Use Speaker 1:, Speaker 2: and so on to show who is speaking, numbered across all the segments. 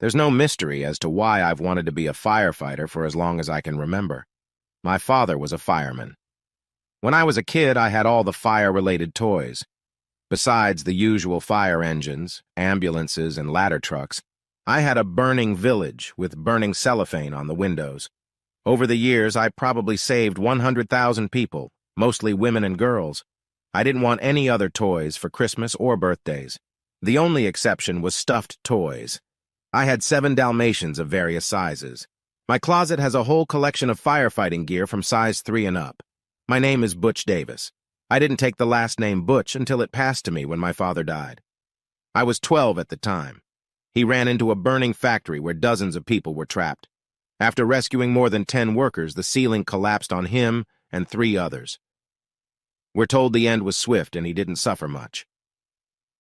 Speaker 1: There's no mystery as to why I've wanted to be a firefighter for as long as I can remember. My father was a fireman. When I was a kid, I had all the fire-related toys. Besides the usual fire engines, ambulances, and ladder trucks, I had a burning village with burning cellophane on the windows. Over the years, I probably saved 100,000 people, mostly women and girls. I didn't want any other toys for Christmas or birthdays. The only exception was stuffed toys. I had 7 Dalmatians of various sizes. My closet has a whole collection of firefighting gear from size 3 and up. My name is Butch Davis. I didn't take the last name Butch until it passed to me when my father died. I was 12 at the time. He ran into a burning factory where dozens of people were trapped. After rescuing more than 10 workers, the ceiling collapsed on him and 3 others. We're told the end was swift and he didn't suffer much.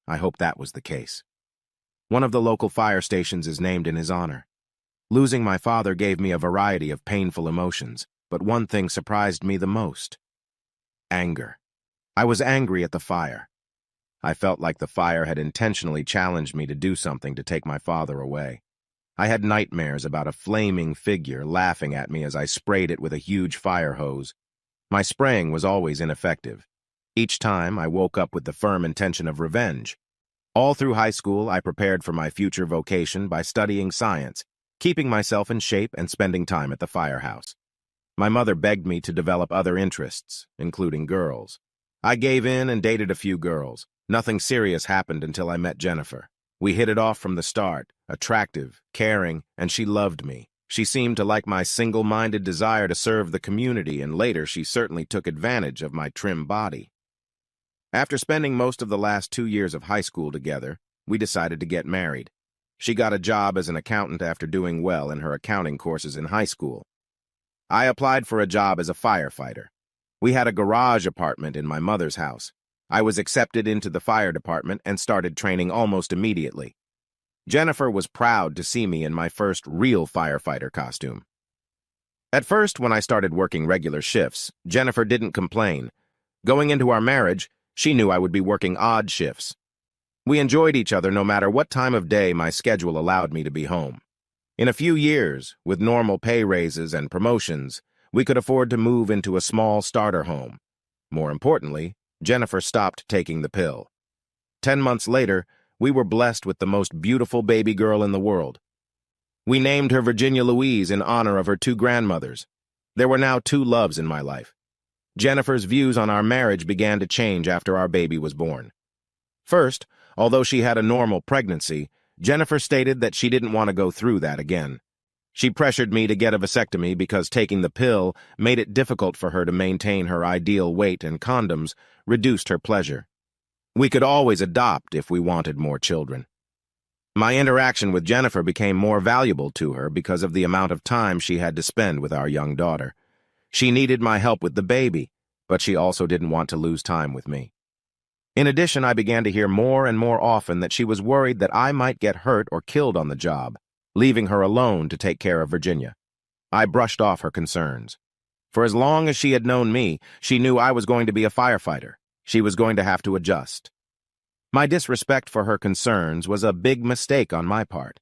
Speaker 1: I hope that was the case. One of the local fire stations is named in his honor. Losing my father gave me a variety of painful emotions, but one thing surprised me the most: anger. I was angry at the fire. I felt like the fire had intentionally challenged me to do something to take my father away. I had nightmares about a flaming figure laughing at me as I sprayed it with a huge fire hose. My spraying was always ineffective. Each time, I woke up with the firm intention of revenge. All through high school, I prepared for my future vocation by studying science, keeping myself in shape and spending time at the firehouse. My mother begged me to develop other interests, including girls. I gave in and dated a few girls. Nothing serious happened until I met Jennifer. We hit it off from the start, attractive, caring, and she loved me. She seemed to like my single-minded desire to serve the community, and later she certainly took advantage of my trim body. After spending most of the last 2 years of high school together, we decided to get married. She got a job as an accountant after doing well in her accounting courses in high school. I applied for a job as a firefighter. We had a garage apartment in my mother's house. I was accepted into the fire department and started training almost immediately. Jennifer was proud to see me in my first real firefighter costume. At first, when I started working regular shifts, Jennifer didn't complain. Going into our marriage, she knew I would be working odd shifts. We enjoyed each other no matter what time of day my schedule allowed me to be home. In a few years, with normal pay raises and promotions, we could afford to move into a small starter home. More importantly, Jennifer stopped taking the pill. 10 months later, we were blessed with the most beautiful baby girl in the world. We named her Virginia Louise in honor of her 2 grandmothers. There were now 2 loves in my life. Jennifer's views on our marriage began to change after our baby was born. First, although she had a normal pregnancy, Jennifer stated that she didn't want to go through that again. She pressured me to get a vasectomy because taking the pill made it difficult for her to maintain her ideal weight, and condoms reduced her pleasure. We could always adopt if we wanted more children. My interaction with Jennifer became more valuable to her because of the amount of time she had to spend with our young daughter. She needed my help with the baby, but she also didn't want to lose time with me. In addition, I began to hear more and more often that she was worried that I might get hurt or killed on the job, leaving her alone to take care of Virginia. I brushed off her concerns. For as long as she had known me, she knew I was going to be a firefighter. She was going to have to adjust. My disrespect for her concerns was a big mistake on my part.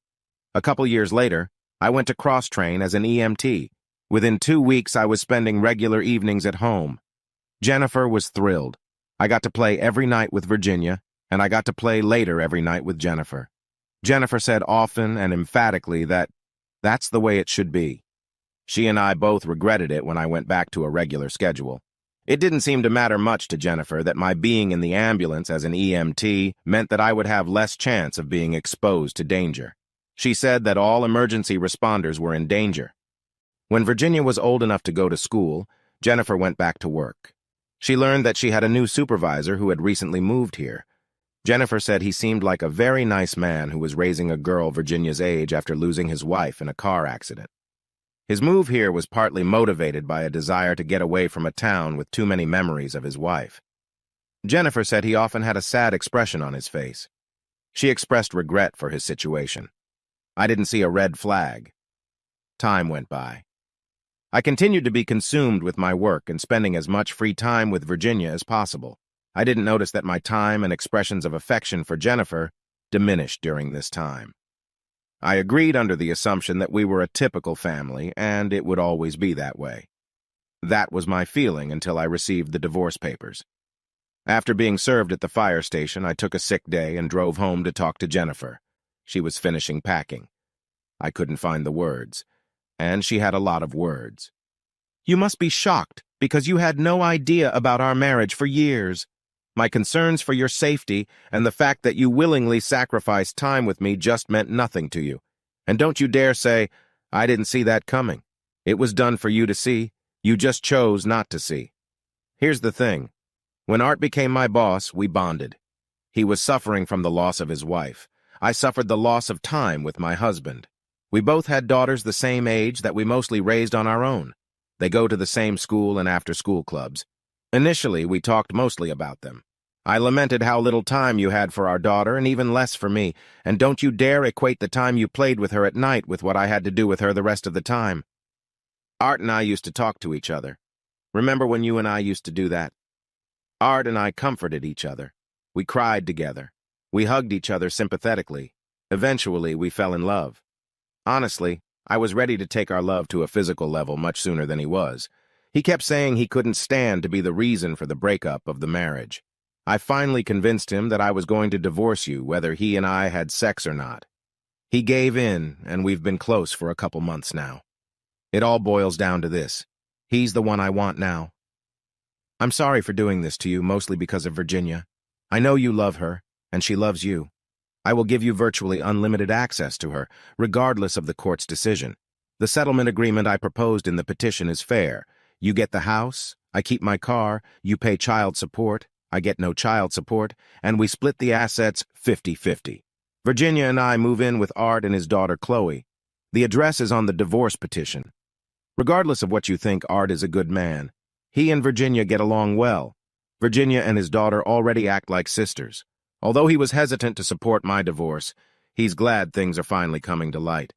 Speaker 1: A couple years later, I went to cross-train as an EMT. Within 2 weeks, I was spending regular evenings at home. Jennifer was thrilled. I got to play every night with Virginia, and I got to play later every night with Jennifer. Jennifer said often and emphatically that that's the way it should be. She and I both regretted it when I went back to a regular schedule. It didn't seem to matter much to Jennifer that my being in the ambulance as an EMT meant that I would have less chance of being exposed to danger. She said that all emergency responders were in danger. When Virginia was old enough to go to school, Jennifer went back to work. She learned that she had a new supervisor who had recently moved here. Jennifer said he seemed like a very nice man who was raising a girl Virginia's age after losing his wife in a car accident. His move here was partly motivated by a desire to get away from a town with too many memories of his wife. Jennifer said he often had a sad expression on his face. She expressed regret for his situation. I didn't see a red flag. Time went by. I continued to be consumed with my work and spending as much free time with Virginia as possible. I didn't notice that my time and expressions of affection for Jennifer diminished during this time. I agreed under the assumption that we were a typical family, and it would always be that way. That was my feeling until I received the divorce papers. After being served at the fire station, I took a sick day and drove home to talk to Jennifer. She was finishing packing. I couldn't find the words, and she had a lot of words. You must be shocked, because you had no idea about our marriage for years. My concerns for your safety and the fact that you willingly sacrificed time with me just meant nothing to you. And don't you dare say, I didn't see that coming. It was done for you to see. You just chose not to see. Here's the thing. When Art became my boss, we bonded. He was suffering from the loss of his wife. I suffered the loss of time with my husband. We both had daughters the same age that we mostly raised on our own. They go to the same school and after-school clubs. Initially, we talked mostly about them. I lamented how little time you had for our daughter and even less for me, and don't you dare equate the time you played with her at night with what I had to do with her the rest of the time. Art and I used to talk to each other. Remember when you and I used to do that? Art and I comforted each other. We cried together. We hugged each other sympathetically. Eventually, we fell in love. Honestly, I was ready to take our love to a physical level much sooner than he was. He kept saying he couldn't stand to be the reason for the breakup of the marriage. I finally convinced him that I was going to divorce you whether he and I had sex or not. He gave in, and we've been close for a couple months now. It all boils down to this. He's the one I want now. I'm sorry for doing this to you, mostly because of Virginia. I know you love her, and she loves you. I will give you virtually unlimited access to her, regardless of the court's decision. The settlement agreement I proposed in the petition is fair. You get the house, I keep my car, you pay child support, I get no child support, and we split the assets 50-50. Virginia and I move in with Art and his daughter Chloe. The address is on the divorce petition. Regardless of what you think, Art is a good man. He and Virginia get along well. Virginia and his daughter already act like sisters. Although he was hesitant to support my divorce, he's glad things are finally coming to light.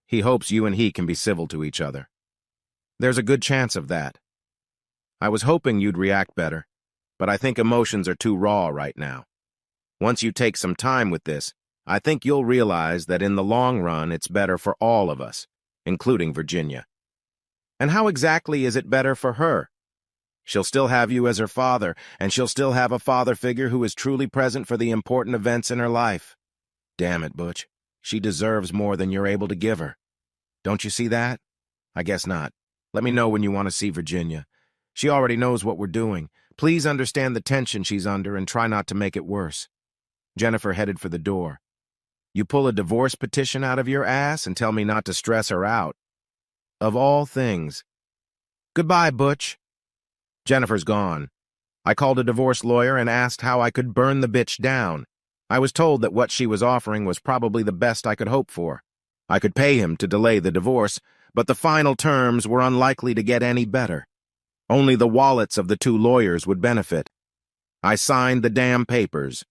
Speaker 1: He hopes you and he can be civil to each other. There's a good chance of that. I was hoping you'd react better, but I think emotions are too raw right now. Once you take some time with this, I think you'll realize that in the long run it's better for all of us, including Virginia. And how exactly is it better for her? She'll still have you as her father, and she'll still have a father figure who is truly present for the important events in her life. Damn it, Butch. She deserves more than you're able to give her. Don't you see that? I guess not. Let me know when you want to see Virginia. She already knows what we're doing. Please understand the tension she's under and try not to make it worse. Jennifer headed for the door. You pull a divorce petition out of your ass and tell me not to stress her out. Of all things. Goodbye, Butch. Jennifer's gone. I called a divorce lawyer and asked how I could burn the bitch down. I was told that what she was offering was probably the best I could hope for. I could pay him to delay the divorce, but the final terms were unlikely to get any better. Only the wallets of the two lawyers would benefit. I signed the damn papers.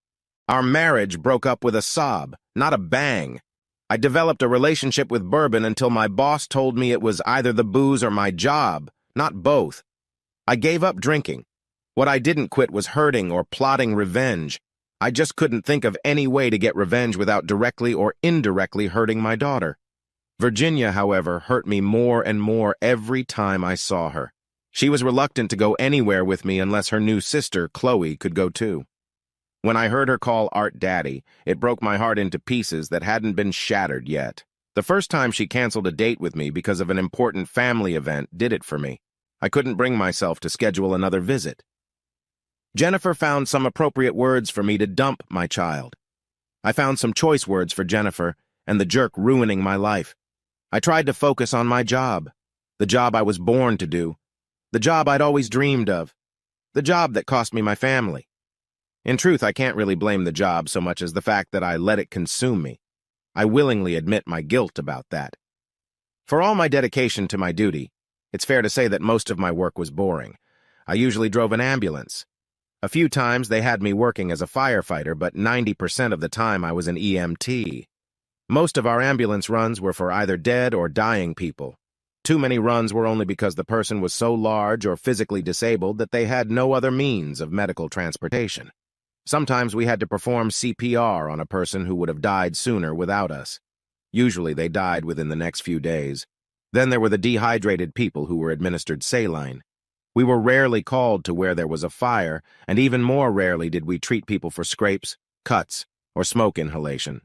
Speaker 1: Our marriage broke up with a sob, not a bang. I developed a relationship with bourbon until my boss told me it was either the booze or my job, not both. I gave up drinking. What I didn't quit was hurting or plotting revenge. I just couldn't think of any way to get revenge without directly or indirectly hurting my daughter. Virginia, however, hurt me more and more every time I saw her. She was reluctant to go anywhere with me unless her new sister, Chloe, could go too. When I heard her call Art Daddy, it broke my heart into pieces that hadn't been shattered yet. The first time she canceled a date with me because of an important family event did it for me. I couldn't bring myself to schedule another visit. Jennifer found some appropriate words for me to dump my child. I found some choice words for Jennifer and the jerk ruining my life. I tried to focus on my job, the job I was born to do, the job I'd always dreamed of, the job that cost me my family. In truth, I can't really blame the job so much as the fact that I let it consume me. I willingly admit my guilt about that. For all my dedication to my duty, it's fair to say that most of my work was boring. I usually drove an ambulance. A few times they had me working as a firefighter, but 90% of the time I was an EMT. Most of our ambulance runs were for either dead or dying people. Too many runs were only because the person was so large or physically disabled that they had no other means of medical transportation. Sometimes we had to perform CPR on a person who would have died sooner without us. Usually they died within the next few days. Then there were the dehydrated people who were administered saline. We were rarely called to where there was a fire, and even more rarely did we treat people for scrapes, cuts, or smoke inhalation.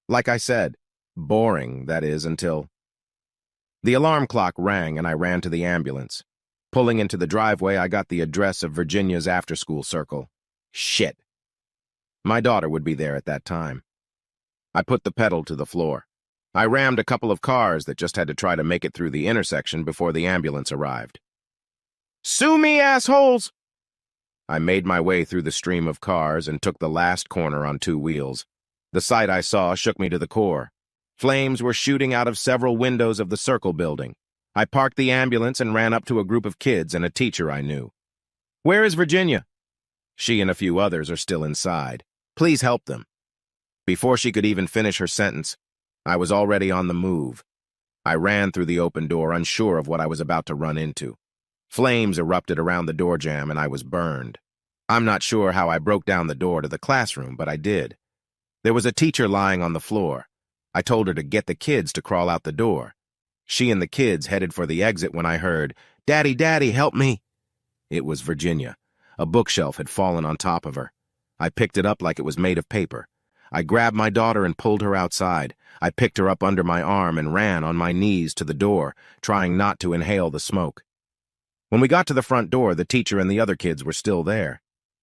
Speaker 1: Like I said, boring, that is, until... The alarm clock rang and I ran to the ambulance. Pulling into the driveway, I got the address of Virginia's after-school circle. Shit. My daughter would be there at that time. I put the pedal to the floor. I rammed a couple of cars that just had to try to make it through the intersection before the ambulance arrived. "Sue me, assholes!" I made my way through the stream of cars and took the last corner on two wheels. The sight I saw shook me to the core. Flames were shooting out of several windows of the Circle building. I parked the ambulance and ran up to a group of kids and a teacher I knew. "Where is Virginia?" "She and a few others are still inside. Please help them." Before she could even finish her sentence, I was already on the move. I ran through the open door, unsure of what I was about to run into. Flames erupted around the door jamb and I was burned. I'm not sure how I broke down the door to the classroom, but I did. There was a teacher lying on the floor. I told her to get the kids to crawl out the door. She and the kids headed for the exit when I heard, "Daddy, Daddy, help me!" It was Virginia. A bookshelf had fallen on top of her. I picked it up like it was made of paper. I grabbed my daughter and pulled her outside. I picked her up under my arm and ran on my knees to the door, trying not to inhale the smoke. When we got to the front door, the teacher and the other kids were still there.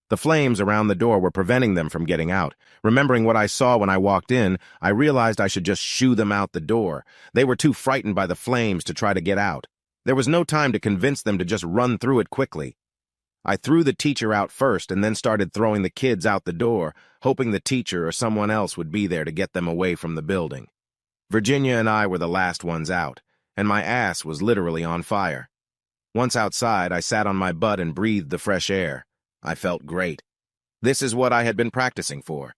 Speaker 1: The flames around the door were preventing them from getting out. Remembering what I saw when I walked in, I realized I should just shoo them out the door. They were too frightened by the flames to try to get out. There was no time to convince them to just run through it quickly. I threw the teacher out first and then started throwing the kids out the door, hoping the teacher or someone else would be there to get them away from the building. Virginia and I were the last ones out, and my ass was literally on fire. Once outside, I sat on my butt and breathed the fresh air. I felt great. This is what I had been practicing for.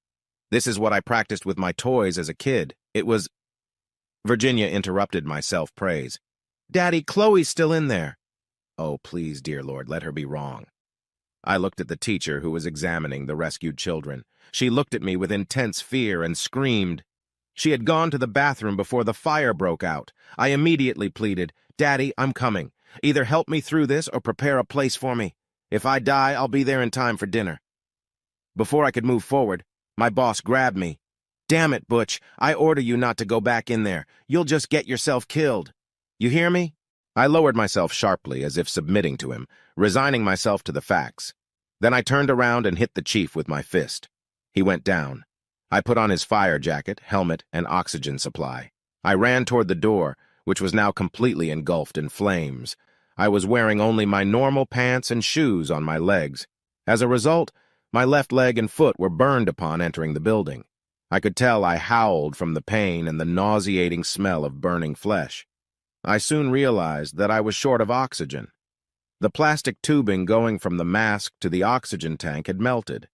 Speaker 1: This is what I practiced with my toys as a kid. It was... Virginia interrupted my self-praise. "Daddy, Chloe's still in there." Oh, please, dear Lord, let her be wrong. I looked at the teacher who was examining the rescued children. She looked at me with intense fear and screamed. She had gone to the bathroom before the fire broke out. I immediately pleaded, "Daddy, I'm coming. Either help me through this or prepare a place for me. If I die, I'll be there in time for dinner." Before I could move forward, my boss grabbed me. "Damn it, Butch, I order you not to go back in there. You'll just get yourself killed. You hear me?" I lowered myself sharply, as if submitting to him, resigning myself to the facts. Then I turned around and hit the chief with my fist. He went down. I put on his fire jacket, helmet, and oxygen supply. I ran toward the door, which was now completely engulfed in flames. I was wearing only my normal pants and shoes on my legs. As a result, my left leg and foot were burned upon entering the building. I could tell I howled from the pain and the nauseating smell of burning flesh. I soon realized that I was short of oxygen. The plastic tubing going from the mask to the oxygen tank had melted.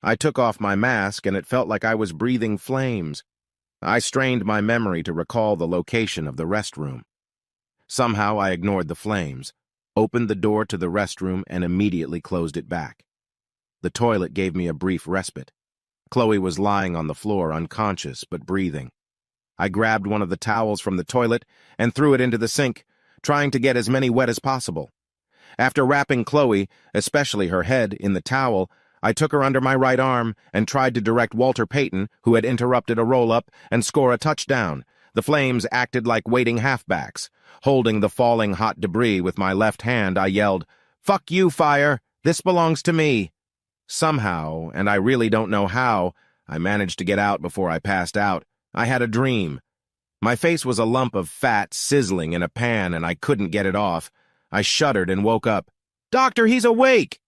Speaker 1: I took off my mask and it felt like I was breathing flames. I strained my memory to recall the location of the restroom. Somehow I ignored the flames, opened the door to the restroom, and immediately closed it back. The toilet gave me a brief respite. Chloe was lying on the floor, unconscious but breathing. I grabbed one of the towels from the toilet and threw it into the sink, trying to get as many wet as possible. After wrapping Chloe, especially her head, in the towel, I took her under my right arm and tried to direct Walter Payton, who had interrupted a roll-up, and score a touchdown. The flames acted like waiting halfbacks. Holding the falling hot debris with my left hand, I yelled, "Fuck you, fire! This belongs to me!" Somehow, and I really don't know how, I managed to get out before I passed out. I had a dream. My face was a lump of fat sizzling in a pan, and I couldn't get it off. I shuddered and woke up. "Doctor, he's awake!"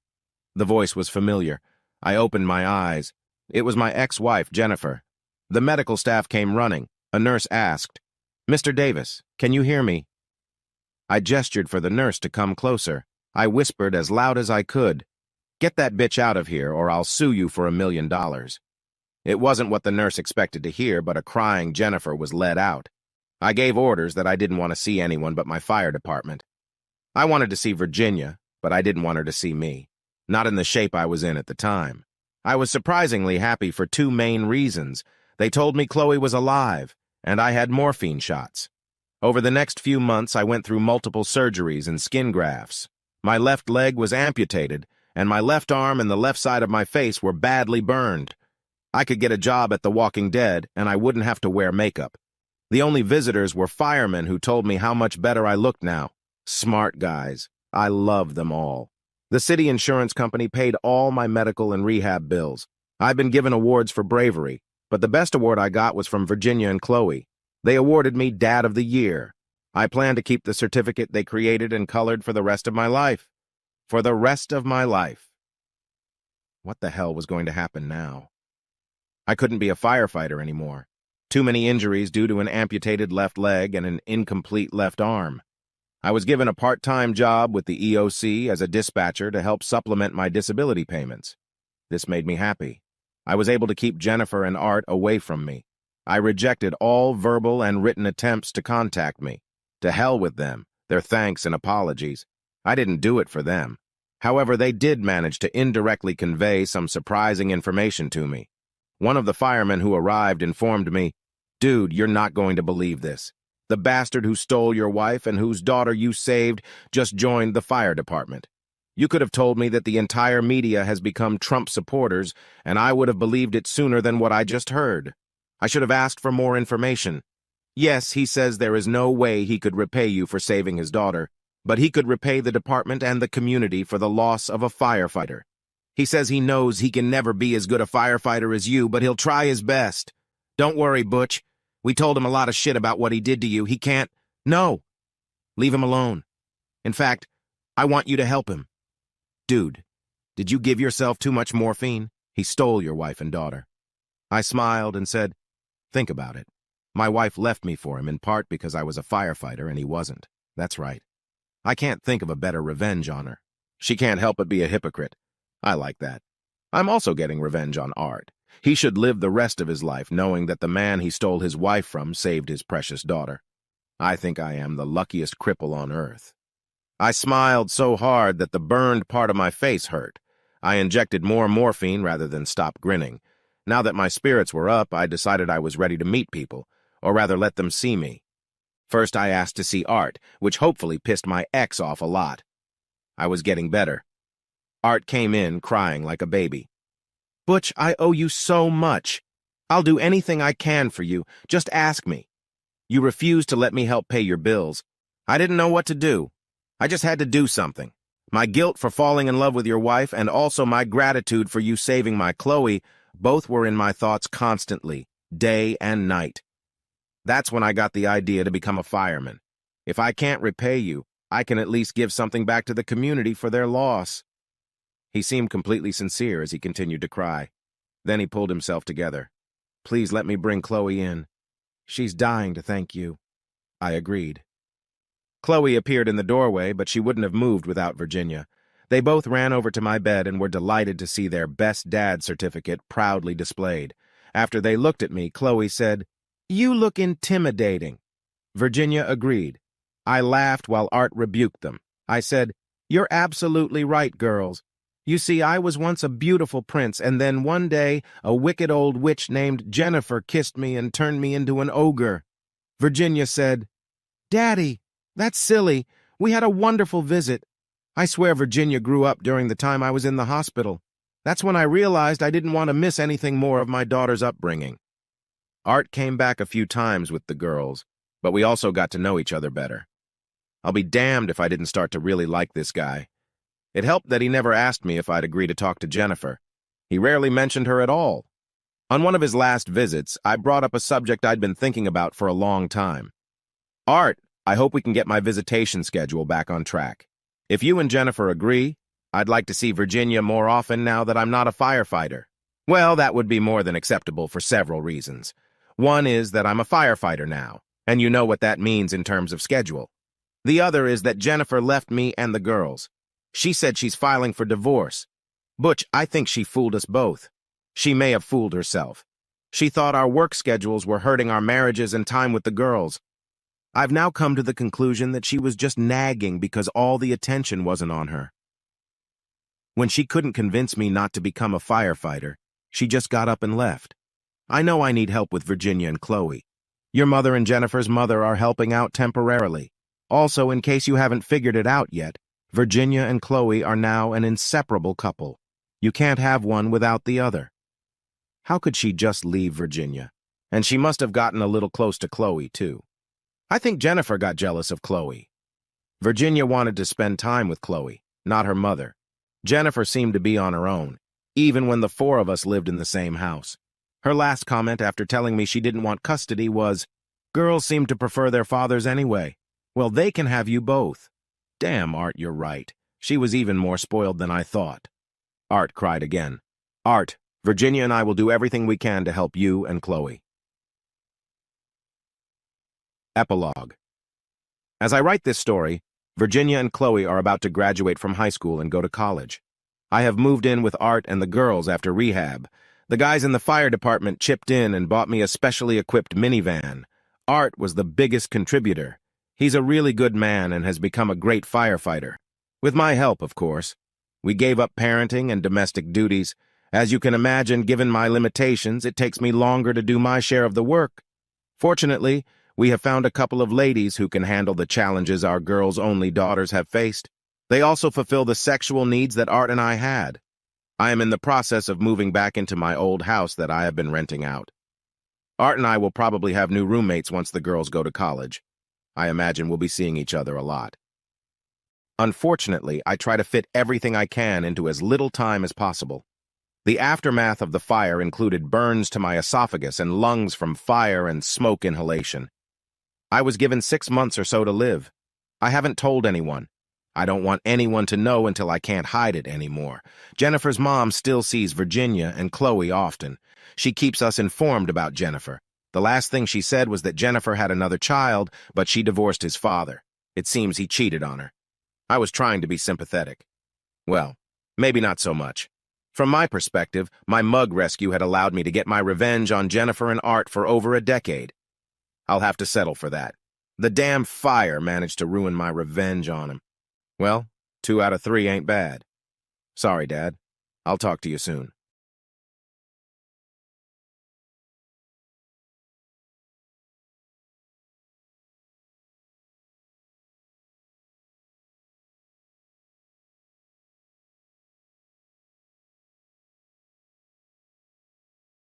Speaker 1: The voice was familiar. I opened my eyes. It was my ex-wife, Jennifer. The medical staff came running. A nurse asked, "Mr. Davis, can you hear me?" I gestured for the nurse to come closer. I whispered as loud as I could, "Get that bitch out of here, or I'll sue you for $1 million. It wasn't what the nurse expected to hear, but a crying Jennifer was led out. I gave orders that I didn't want to see anyone but my fire department. I wanted to see Virginia, but I didn't want her to see me. Not in the shape I was in at the time. I was surprisingly happy for two main reasons. They told me Chloe was alive, and I had morphine shots. Over the next few months, I went through multiple surgeries and skin grafts. My left leg was amputated, and my left arm and the left side of my face were badly burned. I could get a job at The Walking Dead, and I wouldn't have to wear makeup. The only visitors were firemen who told me how much better I looked now. Smart guys. I loved them all. The city insurance company paid all my medical and rehab bills. I've been given awards for bravery, but the best award I got was from Virginia and Chloe. They awarded me Dad of the Year. I plan to keep the certificate they created and colored for the rest of my life. For the rest of my life. What the hell was going to happen now? I couldn't be a firefighter anymore. Too many injuries due to an amputated left leg and an incomplete left arm. I was given a part-time job with the EOC as a dispatcher to help supplement my disability payments. This made me happy. I was able to keep Jennifer and Art away from me. I rejected all verbal and written attempts to contact me. To hell with them, their thanks and apologies. I didn't do it for them. However, they did manage to indirectly convey some surprising information to me. One of the firemen who arrived informed me, "Dude, you're not going to believe this. The bastard who stole your wife and whose daughter you saved just joined the fire department. You could have told me that the entire media has become Trump supporters, and I would have believed it sooner than what I just heard. I should have asked for more information. Yes, he says there is no way he could repay you for saving his daughter, but he could repay the department and the community for the loss of a firefighter. He says he knows he can never be as good a firefighter as you, but he'll try his best. Don't worry, Butch. We told him a lot of shit about what he did to you. He can't. No. Leave him alone. In fact, I want you to help him. Dude, did you give yourself too much morphine? He stole your wife and daughter." I smiled and said, "Think about it. My wife left me for him in part because I was a firefighter and he wasn't. That's right. I can't think of a better revenge on her. She can't help but be a hypocrite. I like that. I'm also getting revenge on Art. He should live the rest of his life knowing that the man he stole his wife from saved his precious daughter. I think I am the luckiest cripple on earth." I smiled so hard that the burned part of my face hurt. I injected more morphine rather than stop grinning. Now that my spirits were up, I decided I was ready to meet people, or rather let them see me. First, I asked to see Art, which hopefully pissed my ex off a lot. I was getting better. Art came in, crying like a baby. "Butch, I owe you so much. I'll do anything I can for you. Just ask me. You refused to let me help pay your bills. I didn't know what to do. I just had to do something. My guilt for falling in love with your wife and also my gratitude for you saving my Chloe both were in my thoughts constantly, day and night. That's when I got the idea to become a fireman. If I can't repay you, I can at least give something back to the community for their loss." He seemed completely sincere as he continued to cry. Then he pulled himself together. "Please let me bring Chloe in. She's dying to thank you." I agreed. Chloe appeared in the doorway, but she wouldn't have moved without Virginia. They both ran over to my bed and were delighted to see their Best Dad certificate proudly displayed. After they looked at me, Chloe said, "You look intimidating." Virginia agreed. I laughed while Art rebuked them. I said, "You're absolutely right, girls. You see, I was once a beautiful prince, and then one day a wicked old witch named Jennifer kissed me and turned me into an ogre." Virginia said, "Daddy, that's silly. We had a wonderful visit." I swear Virginia grew up during the time I was in the hospital. That's when I realized I didn't want to miss anything more of my daughter's upbringing. Art came back a few times with the girls, but we also got to know each other better. I'll be damned if I didn't start to really like this guy. It helped that he never asked me if I'd agree to talk to Jennifer. He rarely mentioned her at all. On one of his last visits, I brought up a subject I'd been thinking about for a long time. "Art, I hope we can get my visitation schedule back on track. If you and Jennifer agree, I'd like to see Virginia more often now that I'm not a firefighter." Well, that would be more than acceptable for several reasons. One is that I'm a firefighter now, and you know what that means in terms of schedule. The other is that Jennifer left me and the girls. She said she's filing for divorce. Butch, I think she fooled us both. She may have fooled herself. She thought our work schedules were hurting our marriages and time with the girls. I've now come to the conclusion that she was just nagging because all the attention wasn't on her. When she couldn't convince me not to become a firefighter, she just got up and left. I know I need help with Virginia and Chloe. Your mother and Jennifer's mother are helping out temporarily. Also, in case you haven't figured it out yet, Virginia and Chloe are now an inseparable couple. You can't have one without the other. How could she just leave Virginia? And she must have gotten a little close to Chloe, too. I think Jennifer got jealous of Chloe. Virginia wanted to spend time with Chloe, not her mother. Jennifer seemed to be on her own, even when the four of us lived in the same house. Her last comment after telling me she didn't want custody was, "Girls seem to prefer their fathers anyway. Well, they can have you both." Damn, Art, you're right. She was even more spoiled than I thought. Art cried again. Art, Virginia and I will do everything we can to help you and Chloe. Epilogue. As I write this story, Virginia and Chloe are about to graduate from high school and go to college. I have moved in with Art and the girls after rehab. The guys in the fire department chipped in and bought me a specially equipped minivan. Art was the biggest contributor. He's a really good man and has become a great firefighter. With my help, of course. We gave up parenting and domestic duties. As you can imagine, given my limitations, it takes me longer to do my share of the work. Fortunately, we have found a couple of ladies who can handle the challenges our girls' only daughters have faced. They also fulfill the sexual needs that Art and I had. I am in the process of moving back into my old house that I have been renting out. Art and I will probably have new roommates once the girls go to college. I imagine we'll be seeing each other a lot. Unfortunately, I try to fit everything I can into as little time as possible. The aftermath of the fire included burns to my esophagus and lungs from fire and smoke inhalation. I was given 6 months or so to live. I haven't told anyone. I don't want anyone to know until I can't hide it anymore. Jennifer's mom still sees Virginia and Chloe often. She keeps us informed about Jennifer. The last thing she said was that Jennifer had another child, but she divorced his father. It seems he cheated on her. I was trying to be sympathetic. Well, maybe not so much. From my perspective, my mug rescue had allowed me to get my revenge on Jennifer and Art for over a decade. I'll have to settle for that. The damn fire managed to ruin my revenge on him. Well, 2 out of 3 ain't bad. Sorry, Dad. I'll talk to you soon.